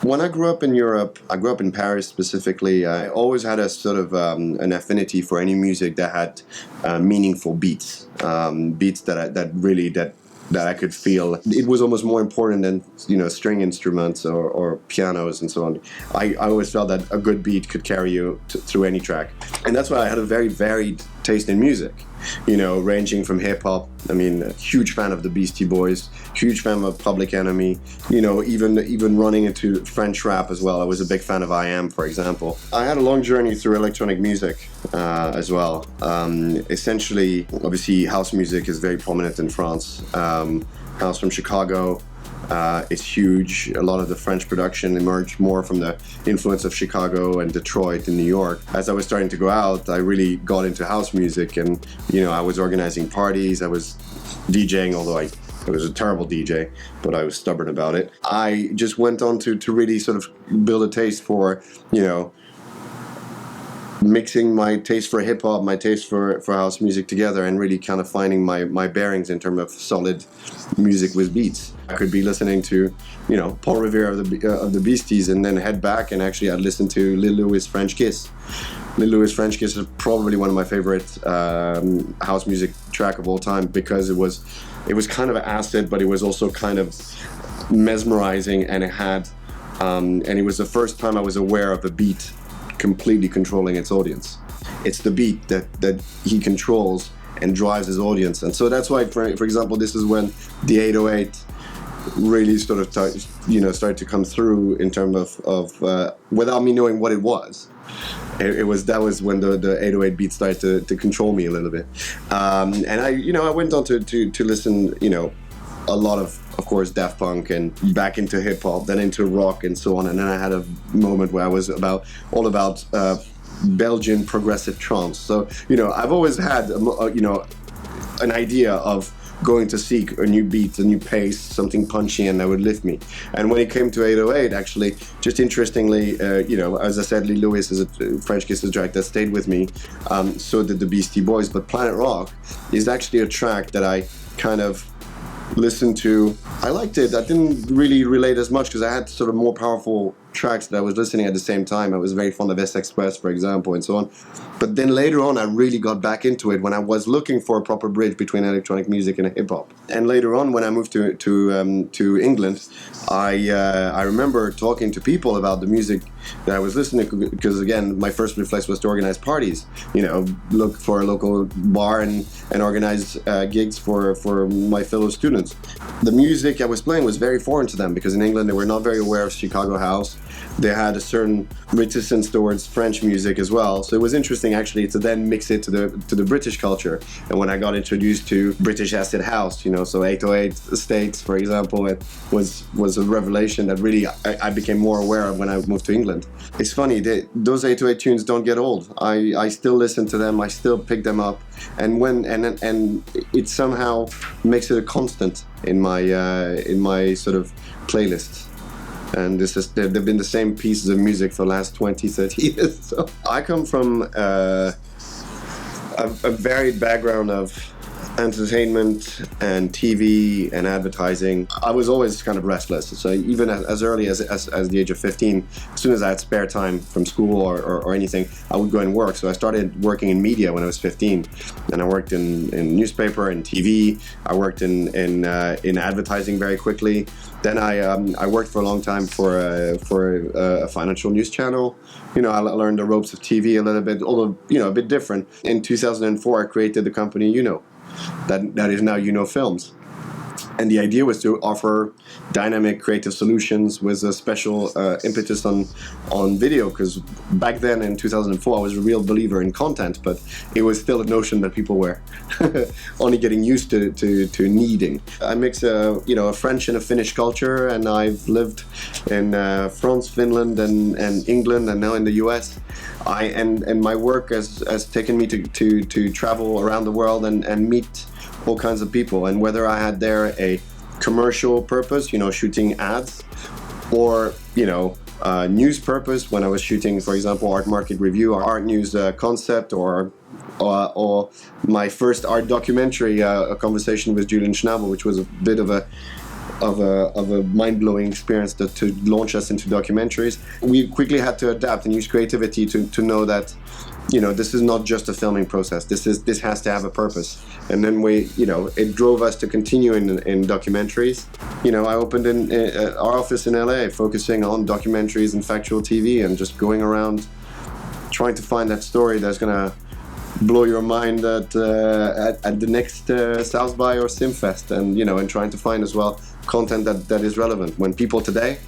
When I grew up in Europe, I grew up in Paris specifically. I always had a sort of an affinity for any music that had meaningful beats, beats that I could feel. It was almost more important than string instruments or pianos and so on. I always felt that a good beat could carry you through any track, and that's why I had a very varied taste in music. Ranging from hip hop. I mean, a huge fan of the Beastie Boys, huge fan of Public Enemy. Even running into French rap as well. I was a big fan of I Am, for example. I had a long journey through electronic music as well. Essentially, obviously, house music is very prominent in France. House from Chicago. It's huge. A lot of the French production emerged more from the influence of Chicago and Detroit and New York. As I was starting to go out, I really got into house music, and I was organizing parties. I was DJing, although I was a terrible DJ, but I was stubborn about it. I just went on to really sort of build a taste for mixing my taste for hip-hop, my taste for house music together, and really kind of finding my bearings in terms of solid music with beats. I could be listening to Paul Revere of the Beasties, and then head back and actually I'd listen to Lil Louis French Kiss. Lil Louis French Kiss is probably one of my favorite house music track of all time, because it was kind of acid, but it was also kind of mesmerizing, and it was the first time I was aware of a beat completely controlling its audience. It's the beat that he controls and drives his audience. And so that's why, for example, this is when the 808 really sort of started to come through in terms of without me knowing what it was. That was when the 808 beat started to control me a little bit. And I went on to listen, a lot of course, Daft Punk, and back into hip hop, then into rock and so on. And then I had a moment where I was all about Belgian progressive trance. So I've always had an idea of going to seek a new beat, a new pace, something punchy, and that would lift me. And when it came to 808, actually, just interestingly, as I said, Lil Louis is a French Kiss track that stayed with me. So did the Beastie Boys, but Planet Rock is actually a track that I kind of listened to. I liked it. I didn't really relate as much because I had sort of more powerful tracks that I was listening at the same time. I was very fond of S-Express, for example, and so on. But then later on, I really got back into it when I was looking for a proper bridge between electronic music and hip hop. And later on, when I moved to England, I remember talking to people about the music that I was listening to, because again, my first reflex was to organize parties. Look for a local bar and organize gigs for my fellow students. The music I was playing was very foreign to them, because in England they were not very aware of Chicago house. They had a certain reticence towards French music as well. So it was interesting actually to then mix it to the British culture. And when I got introduced to British acid house, so 808 States, for example, it was a revelation that really I became more aware of when I moved to England. It's funny, those 808 tunes don't get old. I still listen to them, I still pick them up, and it somehow makes it a constant in my sort of playlist. And they've been the same pieces of music for the last 20, 30 years. So I come from a varied background of entertainment and TV and advertising. I was always kind of restless. So even as early as the age of 15, as soon as I had spare time from school or anything, I would go and work. So I started working in media when I was 15. And I worked in newspaper and TV. I worked in advertising very quickly. Then I worked for a long time for a financial news channel. I learned the ropes of TV a little bit, although a bit different. In 2004, I created the company that is now Films. And the idea was to offer dynamic creative solutions with a special impetus on video, because back then in 2004 I was a real believer in content, but it was still a notion that people were only getting used to needing. I mix a French and a Finnish culture, and I've lived in France, Finland, and England, and now in the US. And my work has taken me to travel around the world and meet all kinds of people, and whether I had there a commercial purpose, shooting ads, or news purpose when I was shooting, for example, Art Market Review, art news concept, or my first art documentary, a conversation with Julian Schnabel, which was a bit of a of a mind-blowing experience to launch us into documentaries. We quickly had to adapt and use creativity to know that, you know, this is not just a filming process. This has to have a purpose. And then it drove us to continue in documentaries. You know, I opened our office in LA, focusing on documentaries and factual TV, and just going around trying to find that story that's gonna blow your mind at the next South by or Simfest, and and trying to find as well content that is relevant. When people today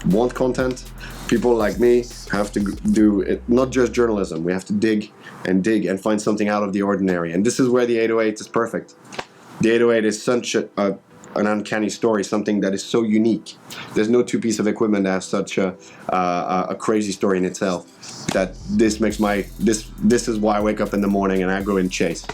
want content, people like me have to do it, not just journalism. We have to dig and find something out of the ordinary, and this is where the 808 is perfect. The 808 is such an uncanny story, something that is so unique. There's no two piece of equipment that has such a crazy story in itself. That this makes this is why I wake up in the morning and I go and chase.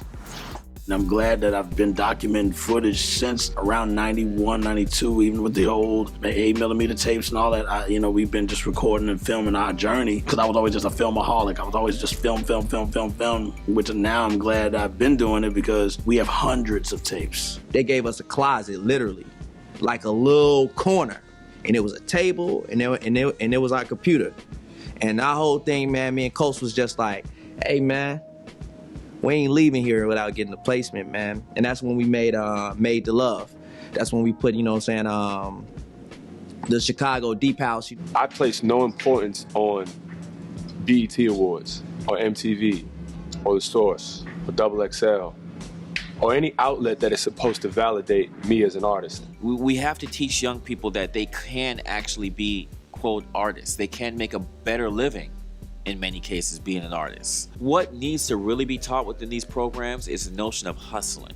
And I'm glad that I've been documenting footage since around 91, 92, even with the old 8mm tapes and all that. We've been just recording and filming our journey, because I was always just a filmaholic. I was always just film, which now I'm glad I've been doing it, because we have hundreds of tapes. They gave us a closet, literally, like a little corner, and it was a table, and it was our computer. And our whole thing, man, me and Coast was just like, hey, man, we ain't leaving here without getting a placement, man. And that's when we made Made to Love. That's when we put, the Chicago Deep House. I place no importance on BET Awards or MTV or The Source or Double XL or any outlet that is supposed to validate me as an artist. We have to teach young people that they can actually be, quote, artists. They can make a better living, in many cases, being an artist. What needs to really be taught within these programs is the notion of hustling.